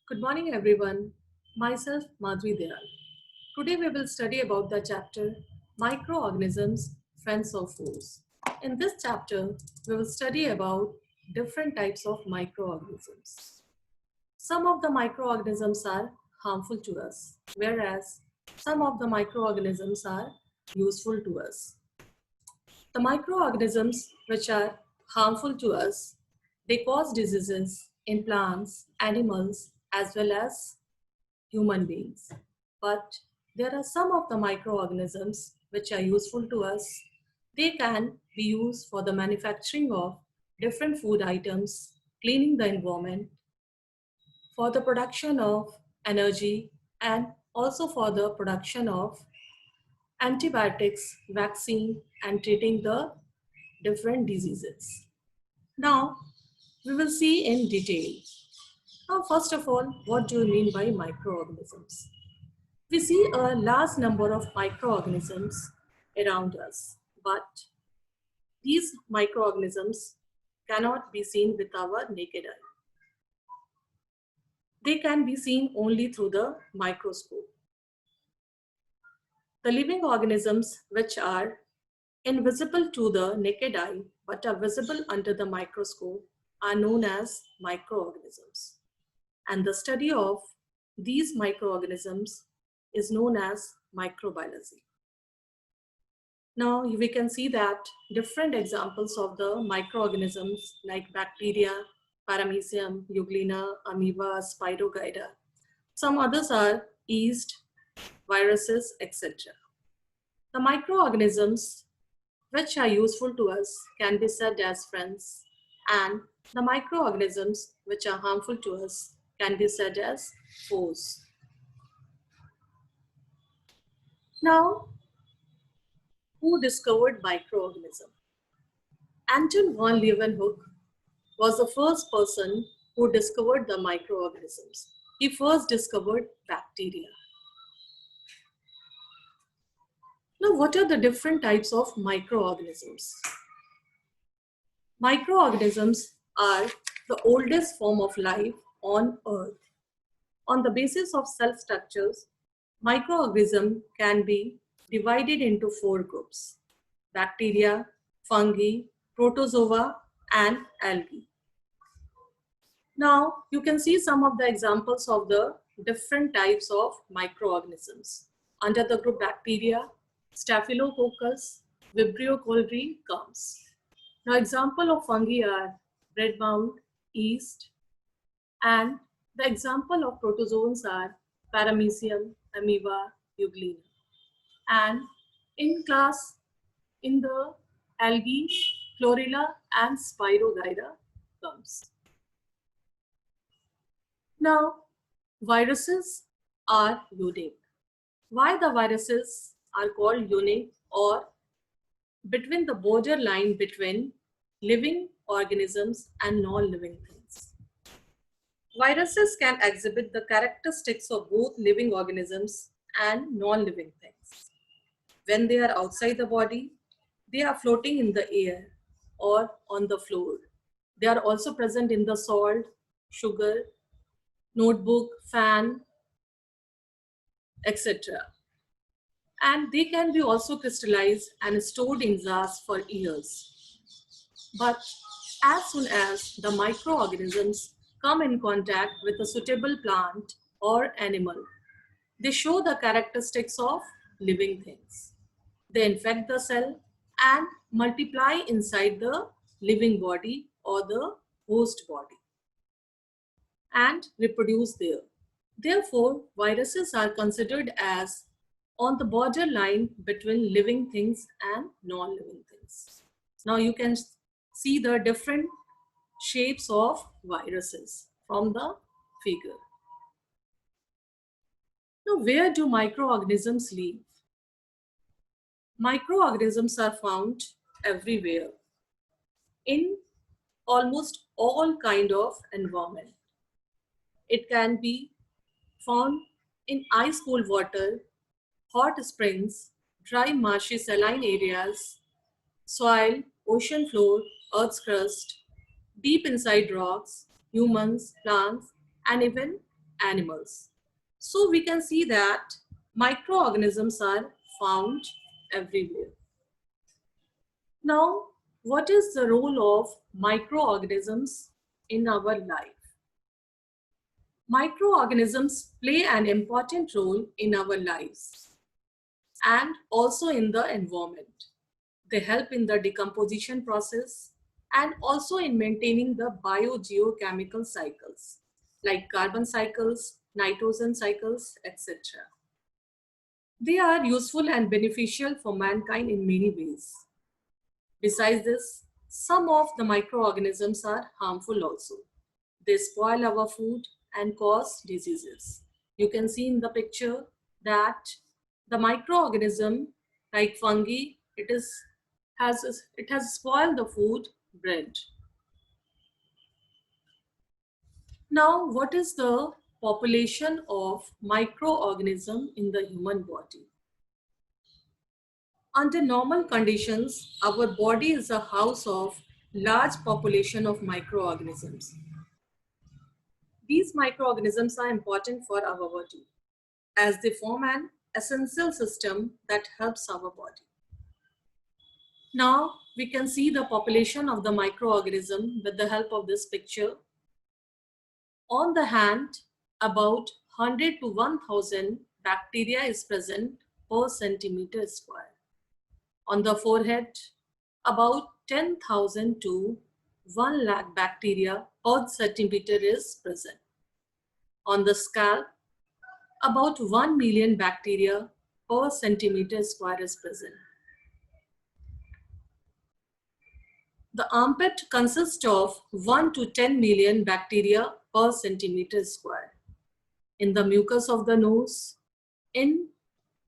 Good morning, everyone. Myself, Madhvi Dayal. Today, we will study about the chapter Microorganisms, Friends or Foes. In this chapter, we will study about different types of microorganisms. Some of the microorganisms are harmful to us, whereas some of the microorganisms are useful to us. The microorganisms which are harmful to us, they cause diseases in plants, animals, as well as human beings. But there are some of the microorganisms which are useful to us. They can be used for the manufacturing of different food items, cleaning the environment, for the production of energy, and also for the production of antibiotics, vaccine, and treating the different diseases. Now, we will see in detail. Now, first of all, what do you mean by microorganisms? We see a large number of microorganisms around us, but these microorganisms cannot be seen with our naked eye. They can be seen only through the microscope. The living organisms which are invisible to the naked eye but are visible under the microscope are known as microorganisms. And the study of these microorganisms is known as microbiology. Now we can see that different examples of the microorganisms like bacteria, paramecium, euglena, amoeba, spirogyra. Some others are yeast, viruses, etc. The microorganisms which are useful to us can be said as friends, and the microorganisms which are harmful to us can be said as foes. Now, who discovered microorganism? Anton von Leeuwenhoek was the first person who discovered the microorganisms. He first discovered bacteria. Now, what are the different types of microorganisms? Microorganisms are the oldest form of life on Earth. On the basis of cell structures, microorganisms can be divided into four groups: bacteria, fungi, protozoa, and algae. Now, you can see some of the examples of the different types of microorganisms. Under the group bacteria, Staphylococcus, Vibrio cholerae comes. Now, example of fungi are bread mold, yeast, and the example of protozoans are Paramecium, amoeba, euglena. And in class, in the algae, Chlorella and Spirogyra comes. Now, viruses are unique. Why the viruses are called unique or between the borderline between living organisms and non-living things? Viruses can exhibit the characteristics of both living organisms and non-living things. When they are outside the body, they are floating in the air or on the floor. They are also present in the salt, sugar, notebook, fan, etc. And they can be also crystallized and stored in jars for years. But as soon as the microorganisms come in contact with a suitable plant or animal, they show the characteristics of living things. They infect the cell and multiply inside the living body or the host body and reproduce there. Therefore, viruses are considered as on the borderline between living things and non-living things. Now you can see the different shapes of viruses from the figure. Now, where do microorganisms live? Microorganisms are found everywhere in almost all kind of environment. It can be found in ice-cooled water, hot springs, dry marshy saline areas, soil, ocean floor, earth's crust, deep inside rocks, humans, plants, and even animals. So we can see that microorganisms are found everywhere. Now, what is the role of microorganisms in our life? Microorganisms play an important role in our lives and also in the environment. They help in the decomposition process and also in maintaining the biogeochemical cycles like carbon cycles, nitrogen cycles, etc. They are useful and beneficial for mankind in many ways. Besides this, some of the microorganisms are harmful also. They spoil our food and cause diseases. You can see in the picture that the microorganism like fungi, it has spoiled the food bread. Now, what is the population of microorganism in the human body? Under normal conditions, our body is a house of large population of microorganisms. These microorganisms are important for our body as they form an essential system that helps our body. Now we can see the population of the microorganism with the help of this picture. On the hand, about 100 to 1000 bacteria is present per centimeter square. On the forehead, about 10,000 to 1 lakh bacteria per centimeter is present. On the scalp, about 1 million bacteria per centimeter square is present. The armpit consists of 1 to 10 million bacteria per centimeter square. In the mucus of the nose, in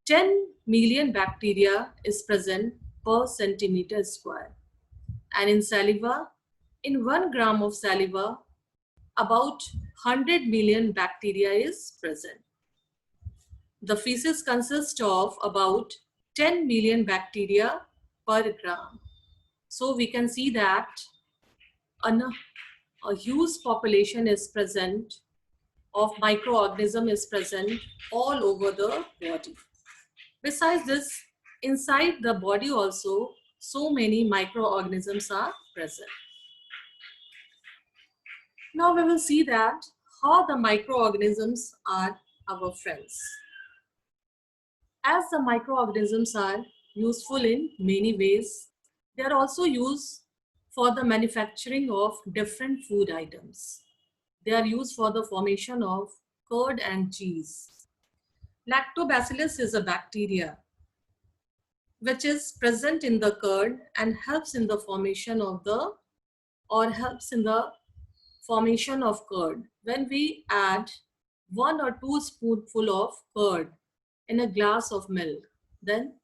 10 million bacteria is present per centimeter square. And in saliva, in 1 gram of saliva, about 100 million bacteria is present. The feces consists of about 10 million bacteria per gram. So we can see that a huge population is present of microorganism is present all over the body. Besides this, inside the body also, so many microorganisms are present. Now we will see that how the microorganisms are our friends. As the microorganisms are useful in many ways, they are also used for the manufacturing of different food items. They are used for the formation of curd and cheese. Lactobacillus is a bacteria which is present in the curd and helps in the formation of curd. When we add 1 or 2 spoonful of curd in a glass of milk, then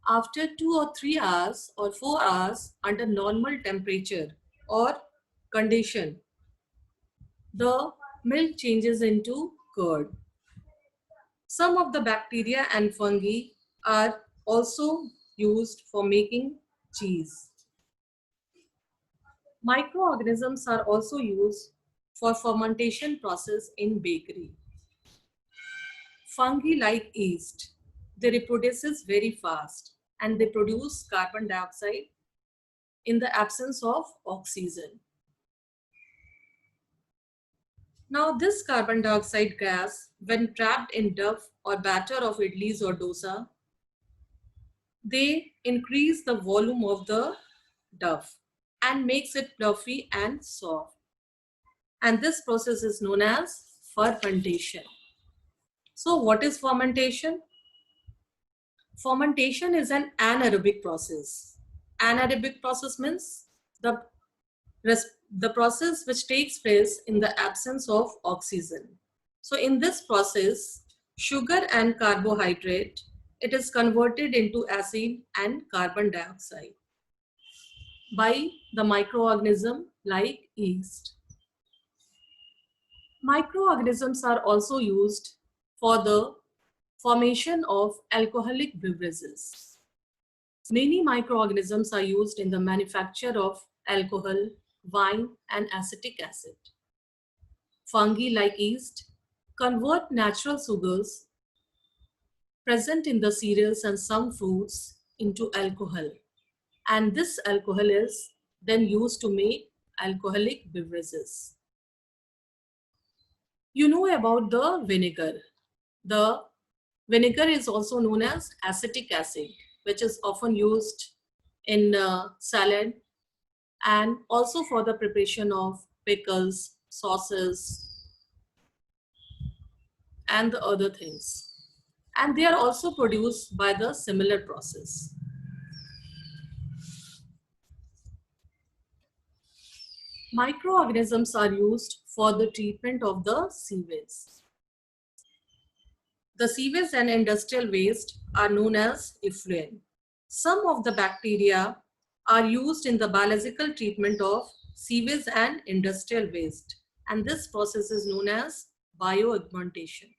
after 2 or 3 hours or 4 hours under normal temperature or condition, the milk changes into curd. Some of the bacteria and fungi are also used for making cheese. Microorganisms are also used for fermentation process in bakery. Fungi like yeast, they reproduce very fast and they produce carbon dioxide in the absence of oxygen. Now this carbon dioxide gas, when trapped in dough or batter of idlis or dosa, they increase the volume of the dough and makes it fluffy and soft. And this process is known as fermentation. So what is fermentation? Fermentation is an anaerobic process. Anaerobic process means the process which takes place in the absence of oxygen. So in this process, sugar and carbohydrate, it is converted into acid and carbon dioxide by the microorganism like yeast. Microorganisms are also used for the formation of alcoholic beverages. Many microorganisms are used in the manufacture of alcohol, wine, and acetic acid. Fungi like yeast convert natural sugars present in the cereals and some fruits into alcohol. And this alcohol is then used to make alcoholic beverages. You know about the vinegar. The vinegar is also known as acetic acid, which is often used in salad and also for the preparation of pickles, sauces, and the other things. And they are also produced by the similar process. Microorganisms are used for the treatment of the sewage. The sewage and industrial waste are known as effluent. Some of the bacteria are used in the biological treatment of sewage and industrial waste, and this process is known as bioaugmentation.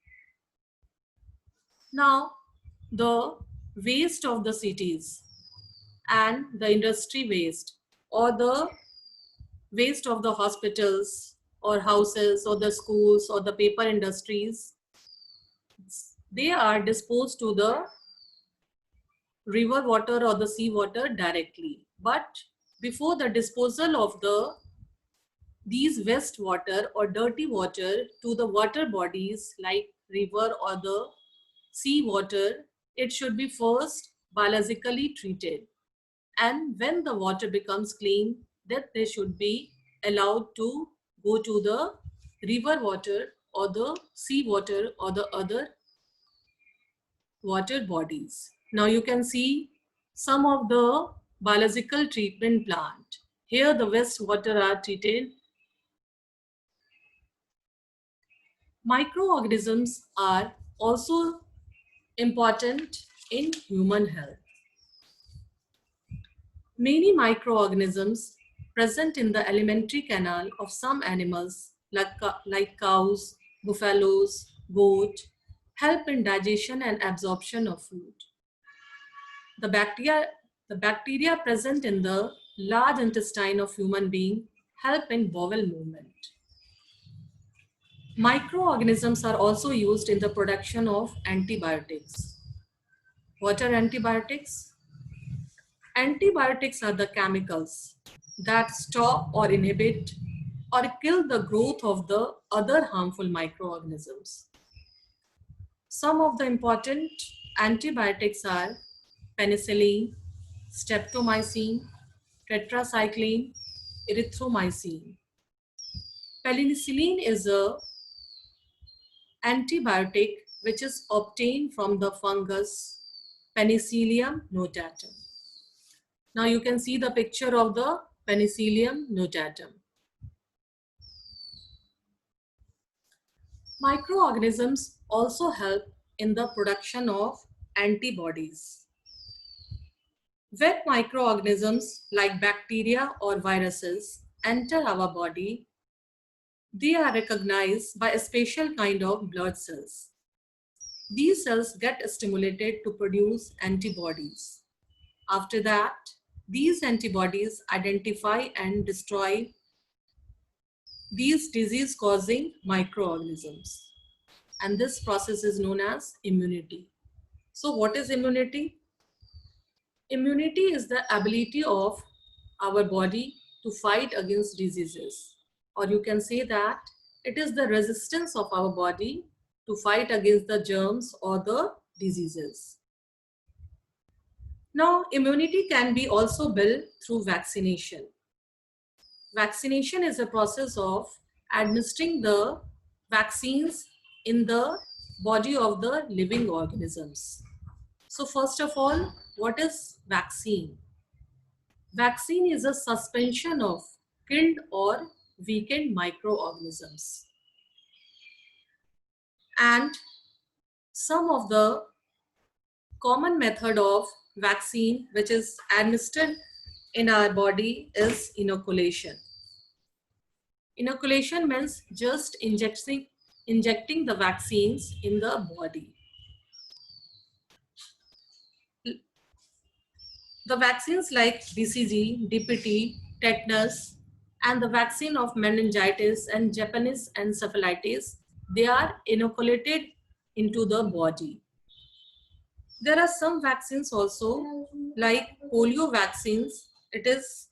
Now, the waste of the cities and the industry waste, or the waste of the hospitals or houses or the schools or the paper industries, they are disposed to the river water or the sea water directly. But before the disposal of these waste water or dirty water to the water bodies like river or the sea water, it should be first biologically treated. And when the water becomes clean, that they should be allowed to go to the river water or the sea water or the other water bodies. Now you can see some of the biological treatment plant. Here the wastewater are treated. Microorganisms are also important in human health. Many microorganisms present in the alimentary canal of some animals like cows, buffaloes, goat, help in digestion and absorption of food. The bacteria present in the large intestine of human being help in bowel movement. Microorganisms are also used in the production of antibiotics. What are antibiotics? Antibiotics are the chemicals that stop or inhibit or kill the growth of the other harmful microorganisms. Some of the important antibiotics are penicillin, streptomycin, tetracycline, erythromycin. Penicillin is a antibiotic which is obtained from the fungus Penicillium notatum. Now you can see the picture of the Penicillium notatum. Microorganisms also help in the production of antibodies. When microorganisms like bacteria or viruses enter our body, they are recognized by a special kind of blood cells. These cells get stimulated to produce antibodies. After that, these antibodies identify and destroy these disease-causing microorganisms. And this process is known as immunity. So what is immunity? Immunity is the ability of our body to fight against diseases. Or you can say that it is the resistance of our body to fight against the germs or the diseases. Now, immunity can be also built through vaccination. Vaccination is a process of administering the vaccines in the body of the living organisms. So first of all, what is vaccine? Vaccine is a suspension of killed or weakened microorganisms. And some of the common method of vaccine which is administered in our body is inoculation. Inoculation means just injecting the vaccines in the body. The vaccines like BCG, DPT, tetanus, and the vaccine of meningitis and Japanese encephalitis, they are inoculated into the body. There are some vaccines also, like polio vaccines. It is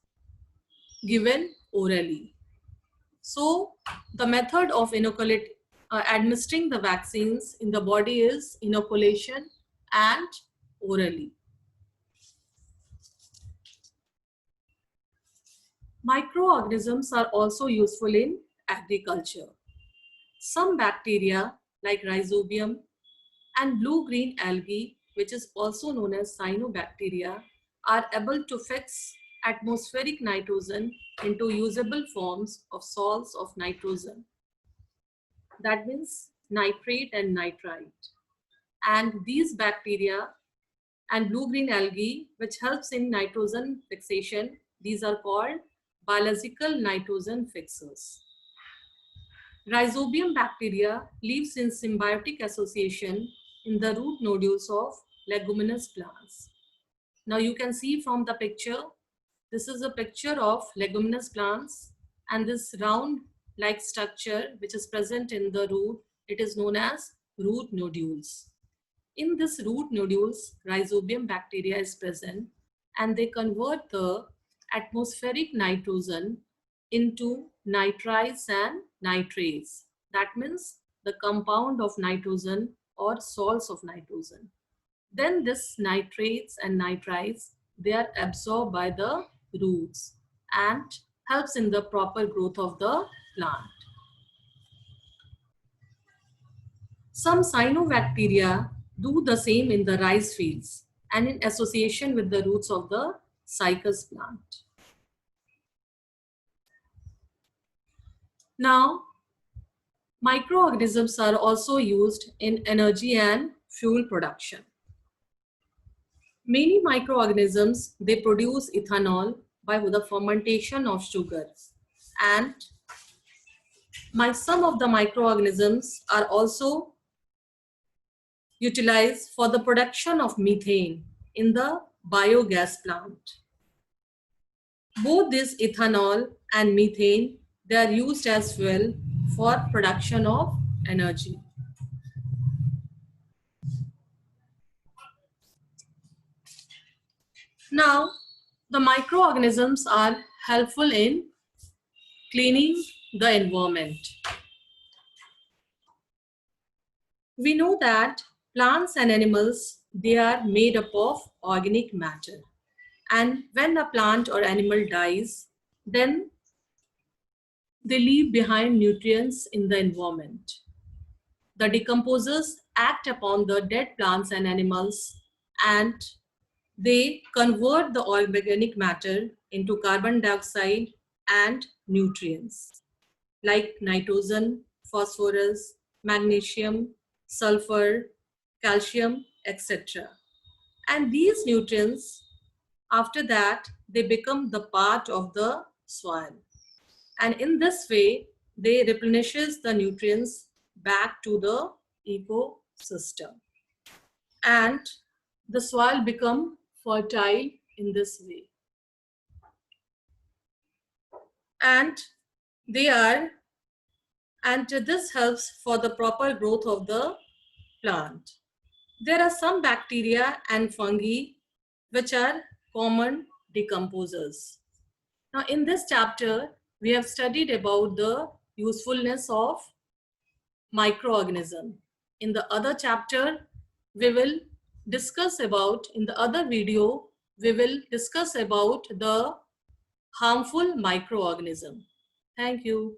given orally. So the method of administering the vaccines in the body is inoculation and orally. Microorganisms are also useful in agriculture. Some bacteria like Rhizobium and blue-green algae, which is also known as cyanobacteria, are able to fix atmospheric nitrogen into usable forms of salts of nitrogen. That means nitrate and nitrite. And these bacteria and blue-green algae, which helps in nitrogen fixation, these are called biological nitrogen fixers. Rhizobium bacteria lives in symbiotic association in the root nodules of leguminous plants. Now you can see from the picture, this is a picture of leguminous plants, and this round like structure which is present in the root, it is known as root nodules. In this root nodules, Rhizobium bacteria is present, and they convert the atmospheric nitrogen into nitrites and nitrates. That means the compound of nitrogen or salts of nitrogen. Then this nitrates and nitrites, they are absorbed by the roots and helps in the proper growth of the plant. Some cyanobacteria do the same in the rice fields and in association with the roots of the cycas plant. Now, microorganisms are also used in energy and fuel production. Many microorganisms, they produce ethanol by the fermentation of sugars, and some of the microorganisms are also utilized for the production of methane in the biogas plant. Both this ethanol and methane, they are used as fuel for production of energy. Now, the microorganisms are helpful in cleaning the environment. We know that plants and animals, they are made up of organic matter. And when a plant or animal dies, then they leave behind nutrients in the environment. The decomposers act upon the dead plants and animals, and they convert the organic matter into carbon dioxide and nutrients like nitrogen, phosphorus, magnesium, sulfur, calcium, etc. And these nutrients, after that, they become the part of the soil. And in this way, they replenishes the nutrients back to the ecosystem. And the soil become fertile in this way. And this helps for the proper growth of the plant. There are some bacteria and fungi which are common decomposers. Now in this chapter, we have studied about the usefulness of microorganism. In the other chapter, we will discuss about, in the other video, we will discuss about the harmful microorganism. Thank you.